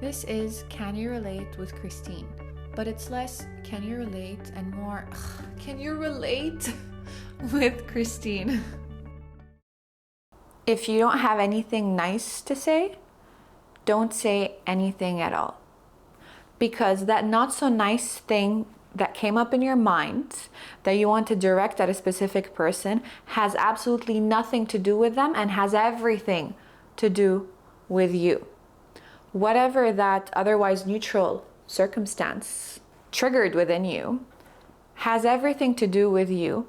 This is Can You Relate with Christine, but it's less can you relate and more can you relate with Christine. If you don't have anything nice to say, don't say anything at all. Because that not so nice thing that came up in your mind that you want to direct at a specific person has absolutely nothing to do with them and has everything to do with you. Whatever that otherwise neutral circumstance triggered within you has everything to do with you,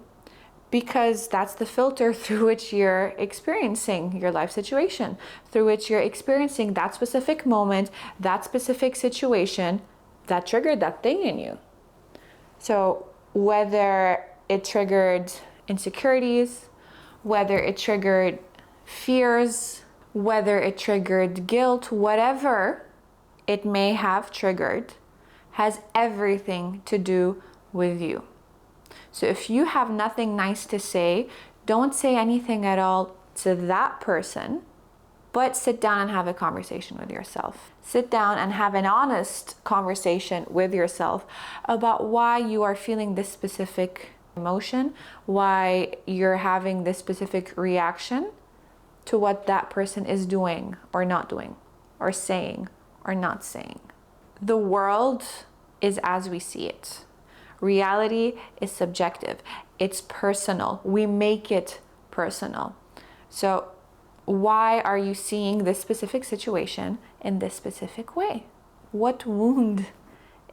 because that's the filter through which you're experiencing your life situation, through which you're experiencing that specific moment, that specific situation that triggered that thing in you. So whether it triggered insecurities, whether it triggered fears, whether it triggered guilt, whatever it may have triggered has everything to do with you. So if you have nothing nice to say, don't say anything at all to that person, but sit down and have a conversation with yourself. Sit down and have an honest conversation with yourself about why you are feeling this specific emotion, why you're having this specific reaction to what that person is doing or not doing, or saying or not saying. The world is as we see it. Reality is subjective. It's personal. We make it personal. So why are you seeing this specific situation in this specific way? What wound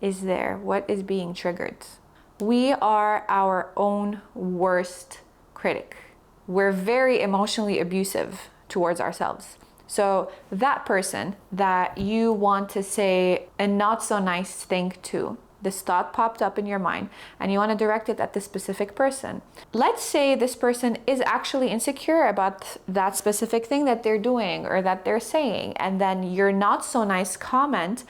is there? What is being triggered? We are our own worst critic. We're very emotionally abusive towards ourselves. So that person that you want to say a not so nice thing to, this thought popped up in your mind and you want to direct it at this specific person. Let's say this person is actually insecure about that specific thing that they're doing or that they're saying, and then your not so nice comment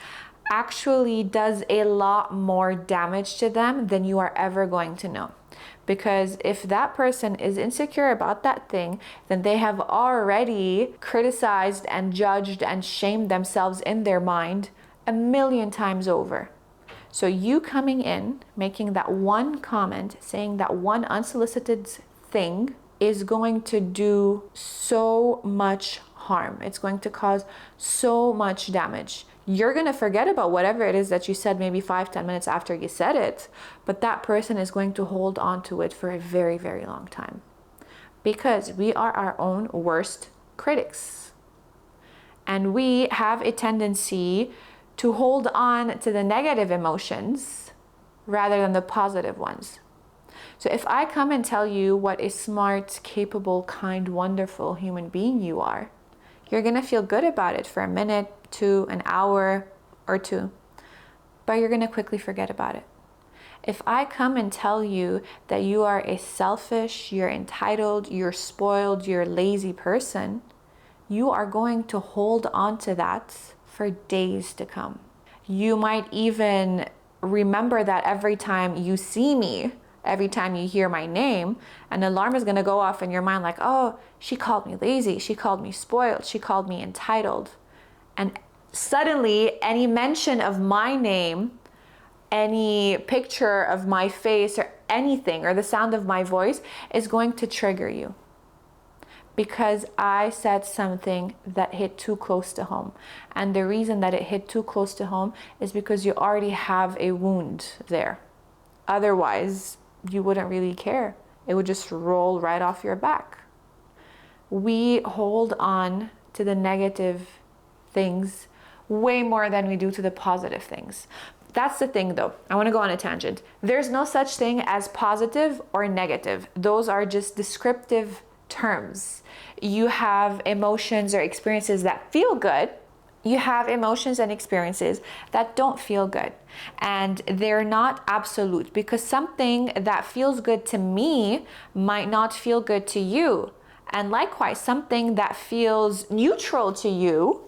actually does a lot more damage to them than you are ever going to know. Because if that person is insecure about that thing, then they have already criticized and judged and shamed themselves in their mind 1,000,000 times over. So you coming in, making that one comment, saying that one unsolicited thing is going to do so much harm. It's going to cause so much damage. You're going to forget about whatever it is that you said maybe 5-10 minutes after you said it, but that person is going to hold on to it for a very, very long time. Because we are our own worst critics. And we have a tendency to hold on to the negative emotions rather than the positive ones. So if I come and tell you what a smart, capable, kind, wonderful human being you are, you're gonna feel good about it for a minute, two, an hour or two, but you're gonna quickly forget about it. If I come and tell you that you are a selfish, you're entitled, you're spoiled, you're a lazy person, you are going to hold on to that for days to come. You might even remember that every time you see me, every time you hear my name, an alarm is going to go off in your mind like, oh, she called me lazy, she called me spoiled, she called me entitled. And suddenly any mention of my name, any picture of my face or anything, or the sound of my voice is going to trigger you. Because I said something that hit too close to home. And the reason that it hit too close to home is because you already have a wound there. Otherwise, you wouldn't really care. It would just roll right off your back. We hold on to the negative things way more than we do to the positive things. That's the thing though. I want to go on a tangent. There's no such thing as positive or negative. Those are just descriptive terms. You have emotions or experiences that feel good. You have emotions and experiences that don't feel good. And they're not absolute, because something that feels good to me might not feel good to you. And likewise, something that feels neutral to you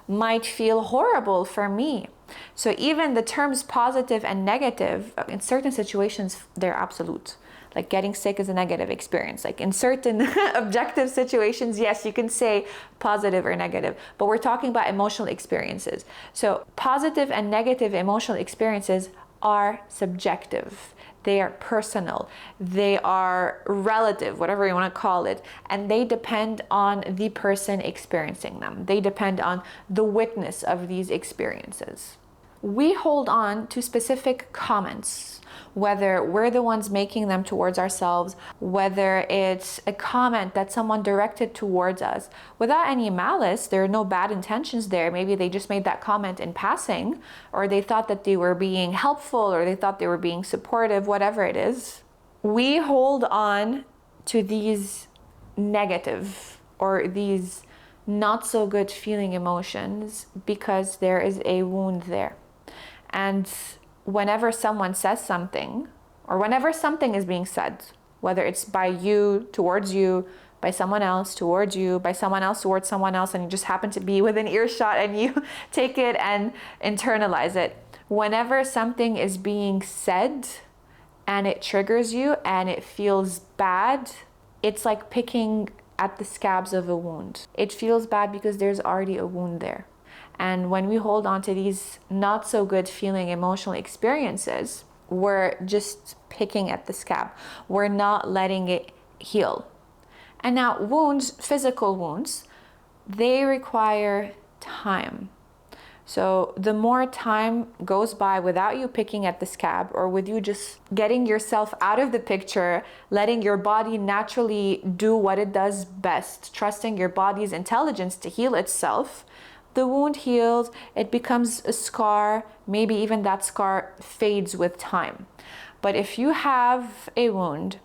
might feel horrible for me. So even the terms positive and negative, in certain situations, they're absolute. Like getting sick is a negative experience. Like in certain objective situations, yes, you can say positive or negative, but we're talking about emotional experiences. So positive and negative emotional experiences are subjective. They are personal, they are relative, whatever you want to call it, and they depend on the person experiencing them. They depend on the witness of these experiences. We hold on to specific comments, whether we're the ones making them towards ourselves, whether it's a comment that someone directed towards us without any malice. There are no bad intentions there. Maybe they just made that comment in passing, or they thought that they were being helpful, or they thought they were being supportive, whatever it is. We hold on to these negative or these not so good feeling emotions because there is a wound there. And whenever someone says something, or whenever something is being said, whether it's by you towards you, by someone else towards you, by someone else towards someone else, and you just happen to be within earshot and you take it and internalize it. Whenever something is being said and it triggers you and it feels bad, it's like picking at the scabs of a wound. It feels bad because there's already a wound there. And when we hold on to these not so good feeling emotional experiences, we're just picking at the scab. We're not letting it heal. And now wounds, physical wounds, they require time. So the more time goes by without you picking at the scab, or with you just getting yourself out of the picture, letting your body naturally do what it does best, trusting your body's intelligence to heal itself, the wound heals, it becomes a scar, maybe even that scar fades with time. But if you have a wound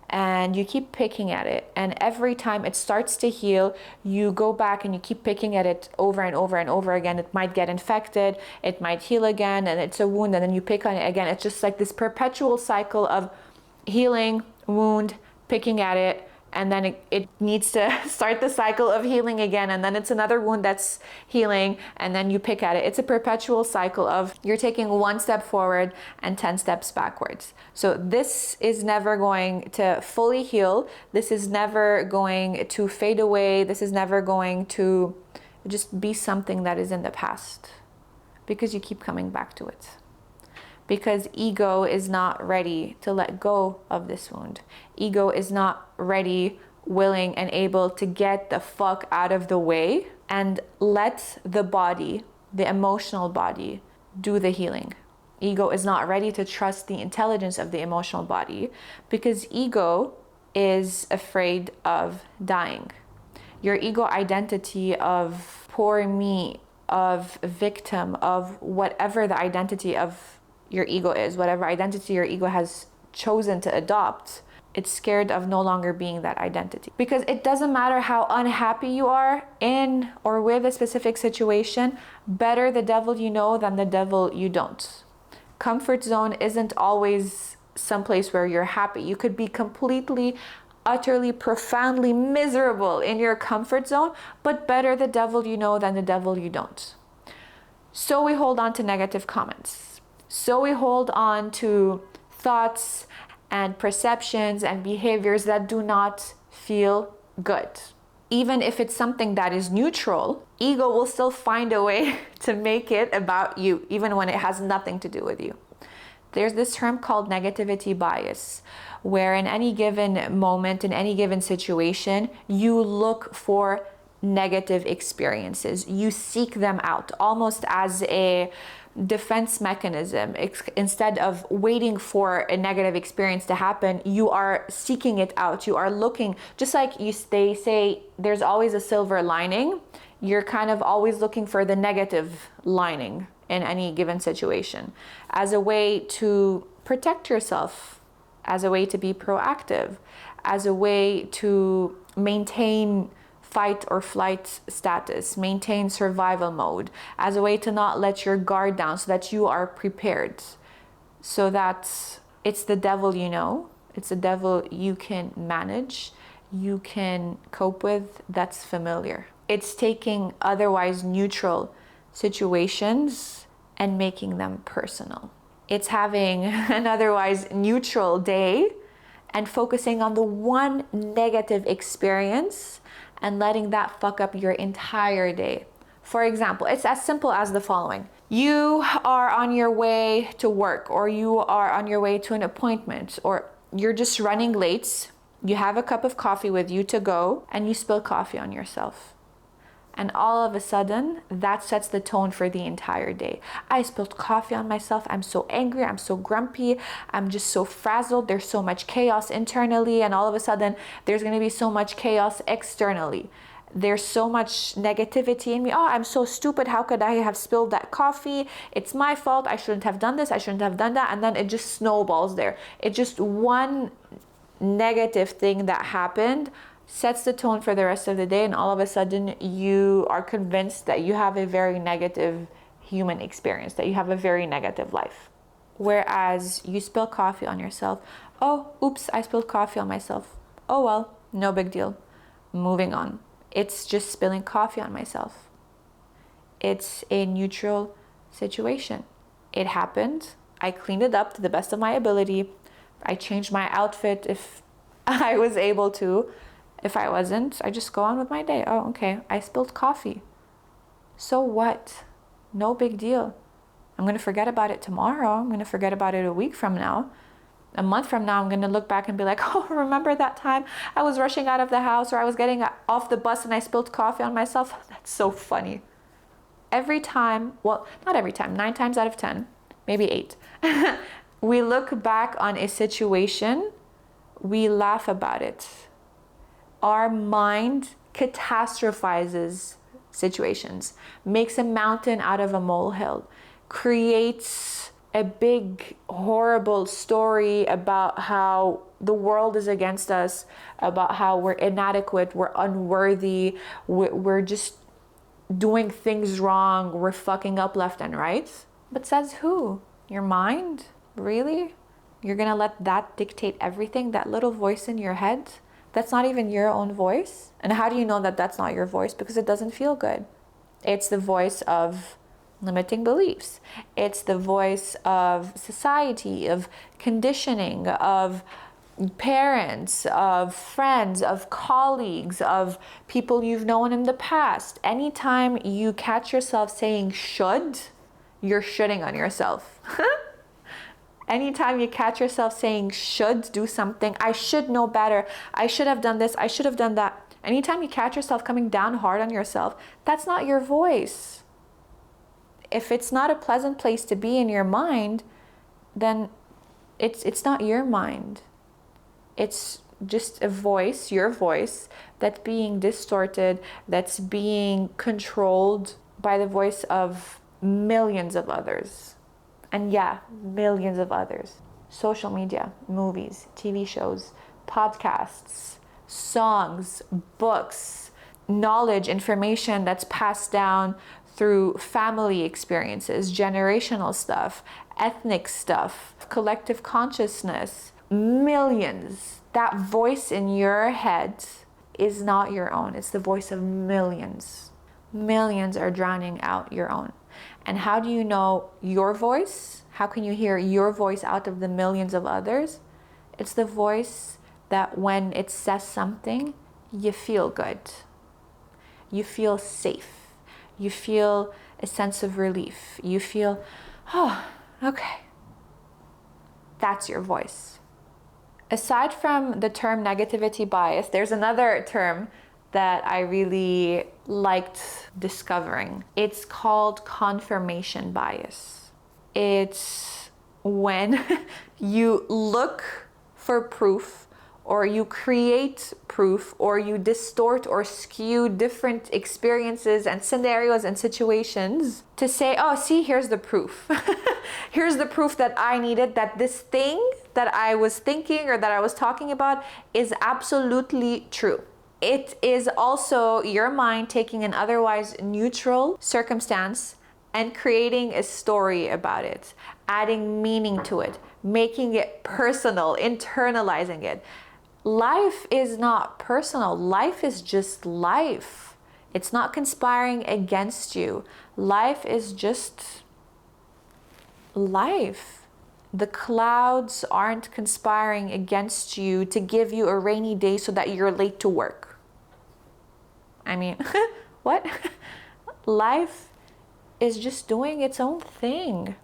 and you keep picking at it, and every time it starts to heal, you go back and you keep picking at it over and over and over again, it might get infected, it might heal again, and it's a wound, and then you pick on it again. It's just like this perpetual cycle of healing, wound, picking at it, and then it needs to start the cycle of healing again, and then it's another wound that's healing, and then you pick at it. It's a perpetual cycle of you're taking one step forward and 10 steps backwards. So this is never going to fully heal. This is never going to fade away. This is never going to just be something that is in the past, because you keep coming back to it. Because ego is not ready to let go of this wound. Ego is not ready, willing, and able to get the fuck out of the way and let the body, the emotional body, do the healing. Ego is not ready to trust the intelligence of the emotional body because ego is afraid of dying. Your ego identity of poor me, of victim, of whatever the identity of your ego is, whatever identity your ego has chosen to adopt, it's scared of no longer being that identity. Because it doesn't matter how unhappy you are in or with a specific situation, better the devil you know than the devil you don't. Comfort zone isn't always someplace where you're happy. You could be completely, utterly, profoundly miserable in your comfort zone, but better the devil you know than the devil you don't. So we hold on to negative comments. So we hold on to thoughts and perceptions and behaviors that do not feel good. Even if it's something that is neutral, ego will still find a way to make it about you, even when it has nothing to do with you. There's this term called negativity bias, where in any given moment, in any given situation, you look for negative experiences. You seek them out almost as a defense mechanism. Instead of waiting for a negative experience to happen, you are seeking it out. You are looking, just like they say there's always a silver lining, you're kind of always looking for the negative lining in any given situation as a way to protect yourself, as a way to be proactive, as a way to maintain fight or flight status, maintain survival mode, as a way to not let your guard down so that you are prepared, so that it's the devil you know, it's the devil you can manage, you can cope with, that's familiar. It's taking otherwise neutral situations and making them personal. It's having an otherwise neutral day and focusing on the one negative experience and letting that fuck up your entire day. For example, it's as simple as the following. You are on your way to work, or you are on your way to an appointment, or you're just running late. You have a cup of coffee with you to go, and you spill coffee on yourself. And all of a sudden, that sets the tone for the entire day. I spilled coffee on myself. I'm so angry. I'm so grumpy. I'm just so frazzled. There's so much chaos internally. And all of a sudden, there's going to be so much chaos externally. There's so much negativity in me. Oh, I'm so stupid. How could I have spilled that coffee? It's my fault. I shouldn't have done this. I shouldn't have done that. And then it just snowballs there. It's just one negative thing that happened sets the tone for the rest of the day, and all of a sudden you are convinced that you have a very negative human experience, that you have a very negative life. Whereas you spill coffee on yourself. Oh, oops, I spilled coffee on myself. Oh well, no big deal. Moving on. It's just spilling coffee on myself. It's a neutral situation. It happened. I cleaned it up to the best of my ability. I changed my outfit if I was able to. If I wasn't, I just go on with my day. Oh, okay, I spilled coffee. So what? No big deal. I'm going to forget about it tomorrow. I'm going to forget about it a week from now. A month from now, I'm going to look back and be like, oh, remember that time I was rushing out of the house, or I was getting off the bus and I spilled coffee on myself? That's so funny. Every time, well, not every time, 9 times out of 10, maybe 8, we look back on a situation, we laugh about it. Our mind catastrophizes situations, makes a mountain out of a molehill, creates a big, horrible story about how the world is against us, about how we're inadequate, we're unworthy, we're just doing things wrong, we're fucking up left and right. But says who? Your mind? Really? You're gonna let that dictate everything? That little voice in your head? That's not even your own voice. And how do you know that that's not your voice? Because it doesn't feel good. It's the voice of limiting beliefs. It's the voice of society, of conditioning, of parents, of friends, of colleagues, of people you've known in the past. Anytime you catch yourself saying should, you're shitting on yourself. Anytime you catch yourself saying should do something, I should know better, I should have done this, I should have done that. Anytime you catch yourself coming down hard on yourself, that's not your voice. If it's not a pleasant place to be in your mind, then it's not your mind. It's just a voice, your voice, that's being distorted, that's being controlled by the voice of millions of others. And yeah, millions of others. Social media, movies, TV shows, podcasts, songs, books, knowledge, information that's passed down through family experiences, generational stuff, ethnic stuff, collective consciousness, millions. That voice in your head is not your own. It's the voice of millions. Millions are drowning out your own. And how do you know your voice? How can you hear your voice out of the millions of others? It's the voice that when it says something, you feel good. You feel safe. You feel a sense of relief. You feel, oh, okay. That's your voice. Aside from the term negativity bias, there's another term that I really liked discovering. It's called confirmation bias. It's when you look for proof, or you create proof, or you distort or skew different experiences and scenarios and situations to say, oh, see, here's the proof. Here's the proof that I needed, that this thing that I was thinking or that I was talking about is absolutely true. It is also your mind taking an otherwise neutral circumstance and creating a story about it, adding meaning to it, making it personal, internalizing it. Life is not personal. Life is just life. It's not conspiring against you. Life is just life. The clouds aren't conspiring against you to give you a rainy day so that you're late to work. I mean, what? Life is just doing its own thing.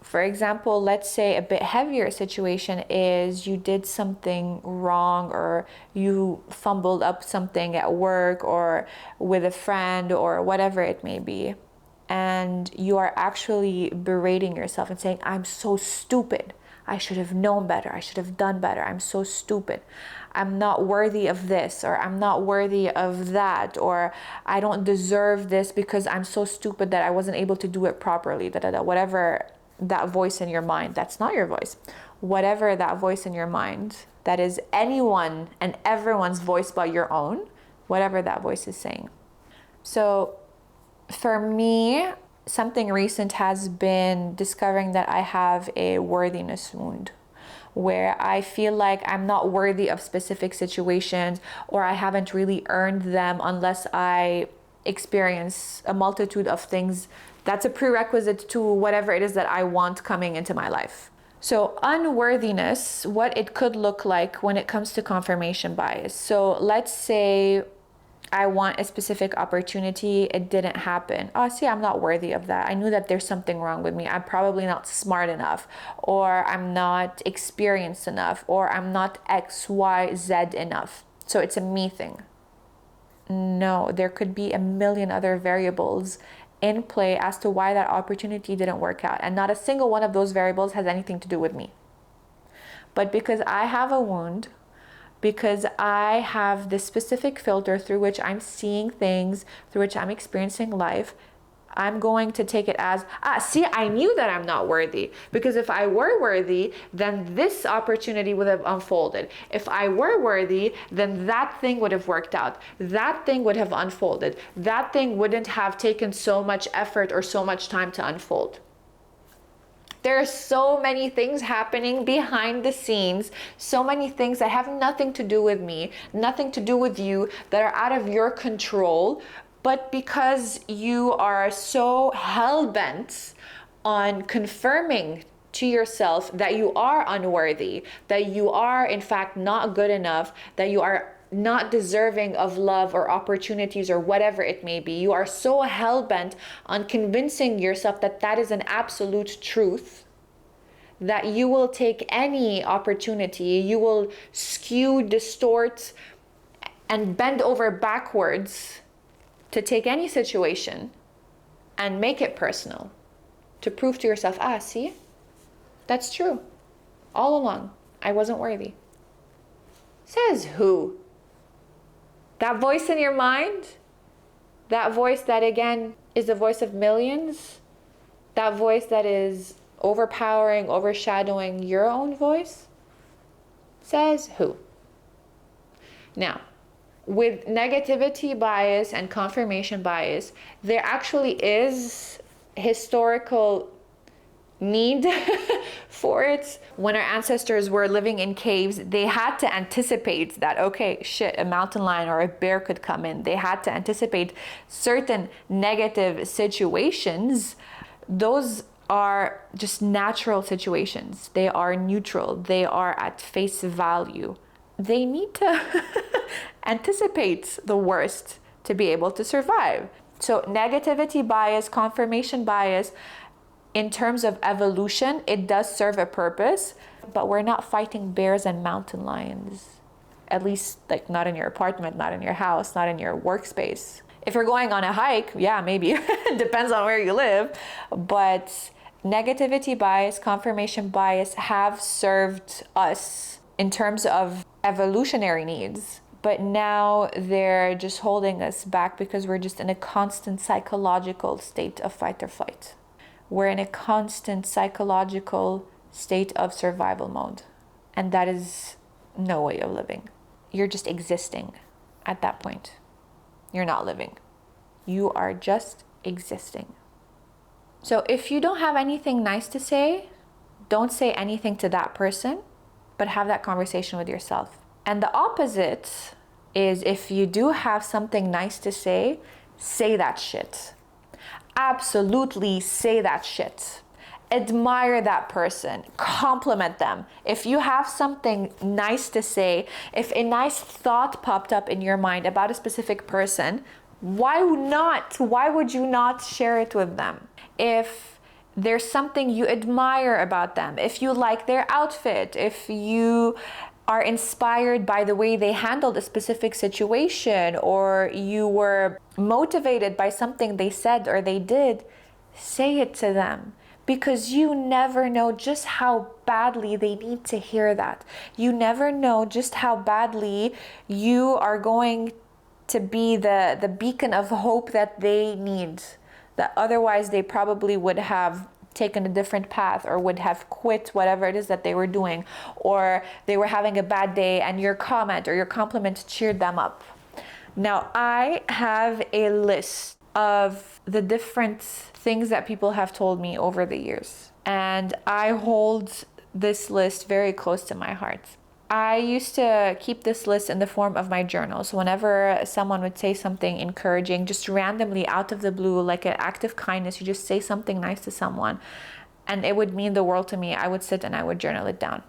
For example, let's say a bit heavier situation is you did something wrong, or you fumbled up something at work or with a friend or whatever it may be. And you are actually berating yourself and saying, I'm so stupid. I should have known better. I should have done better. I'm so stupid. I'm not worthy of this, or I'm not worthy of that, or I don't deserve this because I'm so stupid that I wasn't able to do it properly. Whatever that voice in your mind, that's not your voice. Whatever that voice in your mind, that is anyone and everyone's voice but your own, whatever that voice is saying. So for me, something recent has been discovering that I have a worthiness wound, where I feel like I'm not worthy of specific situations, or I haven't really earned them unless I experience a multitude of things that's a prerequisite to whatever it is that I want coming into my life. So unworthiness, what it could look like when it comes to confirmation bias. So let's say I want a specific opportunity, it didn't happen. Oh, see, I'm not worthy of that. I knew that there's something wrong with me. I'm probably not smart enough, or I'm not experienced enough, or I'm not X, Y, Z enough. So it's a me thing. No, there could be a million other variables in play as to why that opportunity didn't work out. And not a single one of those variables has anything to do with me. But because I have a wound, because I have this specific filter through which I'm seeing things, through which I'm experiencing life, I'm going to take it as, see, I knew that I'm not worthy. Because if I were worthy, then this opportunity would have unfolded. If I were worthy, then that thing would have worked out. That thing would have unfolded. That thing wouldn't have taken so much effort or so much time to unfold. There are so many things happening behind the scenes, so many things that have nothing to do with me, nothing to do with you, that are out of your control. But because you are so hell-bent on confirming to yourself that you are unworthy, that you are in fact not good enough, that you are not deserving of love or opportunities or whatever it may be, you are so hell-bent on convincing yourself that that is an absolute truth, that you will take any opportunity, you will skew, distort, and bend over backwards to take any situation and make it personal, to prove to yourself, see, that's true. All along, I wasn't worthy. Says who? That voice in your mind? That voice that, again, is the voice of millions? That voice that is overpowering, overshadowing your own voice? Says who? Now, with negativity bias and confirmation bias, there actually is historical need for it. When our ancestors were living in caves, they had to anticipate that, okay, shit, a mountain lion or a bear could come in. They had to anticipate certain negative situations. Those are just natural situations. They are neutral. They are at face value. They need to anticipate the worst to be able to survive. So negativity bias, confirmation bias, in terms of evolution, it does serve a purpose, but we're not fighting bears and mountain lions. At least, like, not in your apartment, not in your house, not in your workspace. If you're going on a hike, yeah, maybe. It depends on where you live. But negativity bias, confirmation bias have served us in terms of evolutionary needs. But now they're just holding us back because we're just in a constant psychological state of fight or flight. We're in a constant psychological state of survival mode. And that is no way of living. You're just existing at that point. You're not living. You are just existing. So if you don't have anything nice to say, don't say anything to that person, but have that conversation with yourself. And the opposite is, if you do have something nice to say that shit. Absolutely say that shit. admire that person, compliment them. If you have something nice to say, if a nice thought popped up in your mind about a specific person, why not? Why would you not share it with them? If there's something you admire about them, if you like their outfit, if you are inspired by the way they handled a specific situation, or you were motivated by something they said or they did, say it to them. Because you never know just how badly they need to hear that. You never know just how badly you are going to be the beacon of hope that they need. That otherwise they probably would have taken a different path, or would have quit whatever it is that they were doing, or they were having a bad day and your comment or your compliment cheered them up. Now, I have a list of the different things that people have told me over the years, and I hold this list very close to my heart. I used to keep this list in the form of my journal. So whenever someone would say something encouraging, just randomly out of the blue, like an act of kindness, you just say something nice to someone, and it would mean the world to me, I would sit and I would journal it down.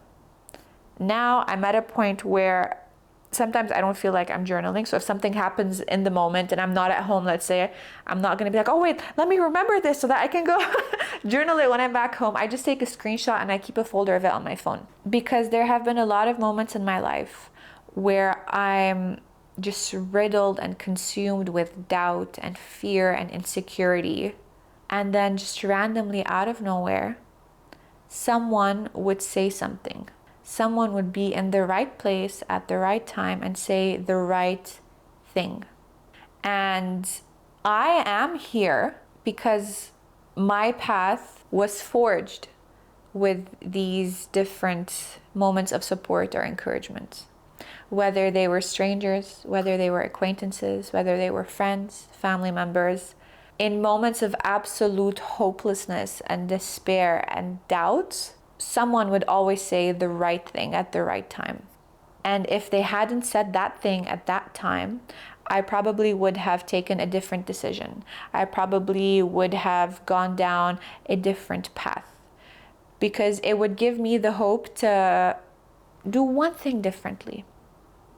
Now I'm at a point where sometimes I don't feel like I'm journaling. So if something happens in the moment and I'm not at home, let's say, I'm not going to be like, oh wait, let me remember this so that I can go journal it when I'm back home. I just take a screenshot and I keep a folder of it on my phone. Because there have been a lot of moments in my life where I'm just riddled and consumed with doubt and fear and insecurity. And then just randomly out of nowhere, someone would say something. Someone would be in the right place at the right time and say the right thing. And I am here because my path was forged with these different moments of support or encouragement. Whether they were strangers, whether they were acquaintances, whether they were friends, family members. In moments of absolute hopelessness and despair and doubt, someone would always say the right thing at the right time. And if they hadn't said that thing at that time, I probably would have taken a different decision. I probably would have gone down a different path, because it would give me the hope to do one thing differently.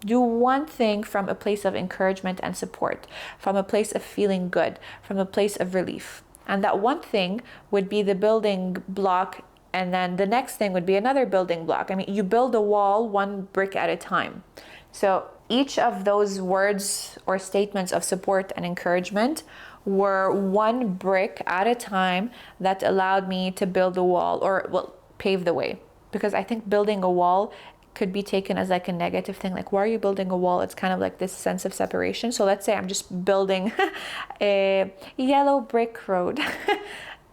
Do one thing from a place of encouragement and support, from a place of feeling good, from a place of relief. And that one thing would be the building block, and then the next thing would be another building block. I mean, you build a wall one brick at a time. So each of those words or statements of support and encouragement were one brick at a time that allowed me to build a wall, or well, pave the way. Because I think building a wall could be taken as like a negative thing. Like, why are you building a wall? It's kind of like this sense of separation. So let's say I'm just building a yellow brick road.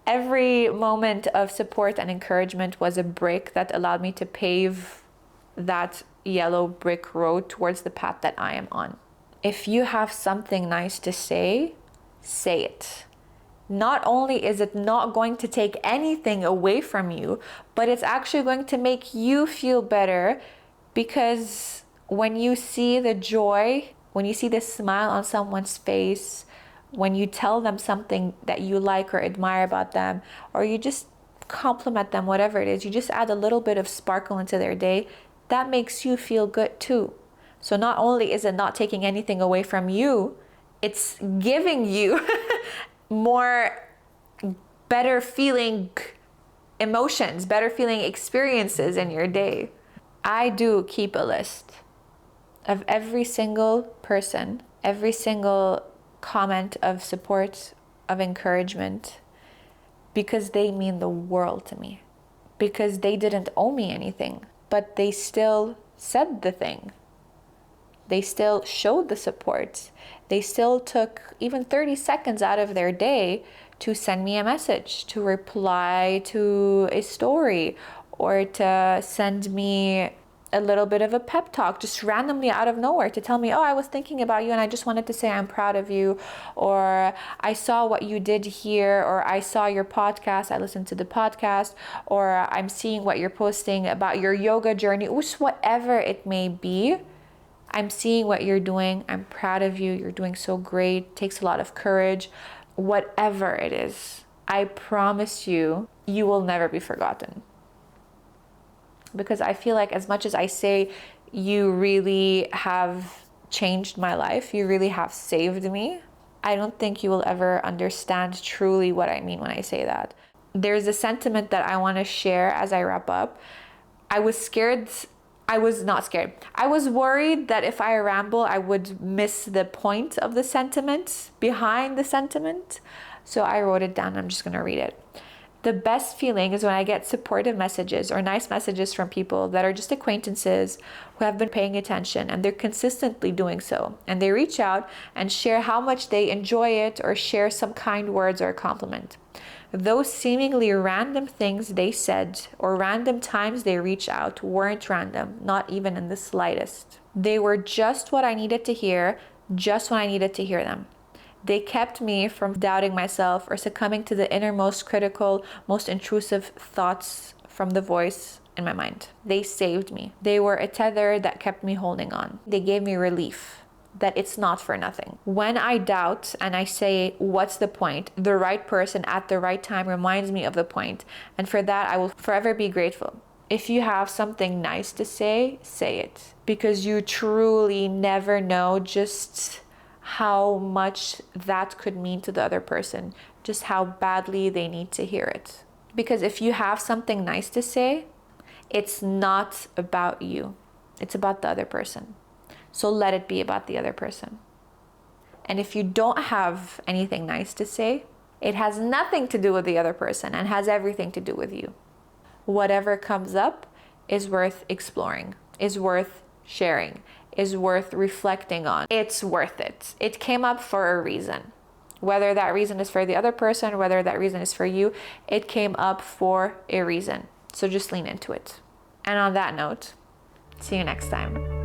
Every moment of support and encouragement was a brick that allowed me to pave that yellow brick road towards the path that I am on. If you have something nice to say, say it. Not only is it not going to take anything away from you, but it's actually going to make you feel better, because when you see the joy, when you see the smile on someone's face, when you tell them something that you like or admire about them, or you just compliment them, whatever it is, you just add a little bit of sparkle into their day, that makes you feel good too. So not only is it not taking anything away from you, it's giving you more better feeling emotions, better feeling experiences in your day. I do keep a list of every single person, every single comment of support, of encouragement, because they mean the world to me. Because they didn't owe me anything, but they still said the thing. They still showed the support. They still took even 30 seconds out of their day to send me a message, to reply to a story, or to send me a little bit of a pep talk just randomly out of nowhere, to tell me, oh, I was thinking about you and I just wanted to say I'm proud of you, or I saw what you did here, or I saw your podcast, I listened to the podcast, or I'm seeing what you're posting about your yoga journey, just whatever it may be. I'm seeing what you're doing. I'm proud of you. You're doing so great. It takes a lot of courage. Whatever it is, I promise you, you will never be forgotten. Because I feel like as much as I say you really have changed my life, you really have saved me, I don't think you will ever understand truly what I mean when I say that. There's a sentiment that I want to share as I wrap up. I was scared. I was not scared. I was worried that if I ramble, I would miss the point of the sentiment behind the sentiment. So I wrote it down. I'm just going to read it. The best feeling is when I get supportive messages or nice messages from people that are just acquaintances who have been paying attention, and they're consistently doing so. And they reach out and share how much they enjoy it, or share some kind words or a compliment. Those seemingly random things they said or random times they reached out weren't random, not even in the slightest. They were just what I needed to hear, just when I needed to hear them. They kept me from doubting myself or succumbing to the innermost critical, most intrusive thoughts from the voice in my mind. They saved me. They were a tether that kept me holding on. They gave me relief that it's not for nothing. When I doubt and I say, what's the point? The right person at the right time reminds me of the point. And for that, I will forever be grateful. If you have something nice to say, say it. Because you truly never know just how much that could mean to the other person, just how badly they need to hear it. Because if you have something nice to say, it's not about you. It's about the other person. So let it be about the other person. And if you don't have anything nice to say, it has nothing to do with the other person and has everything to do with you. Whatever comes up is worth exploring, is worth sharing, is worth reflecting on. It's worth it. It came up for a reason. Whether that reason is for the other person, whether that reason is for you, it came up for a reason. So just lean into it. And on that note, see you next time.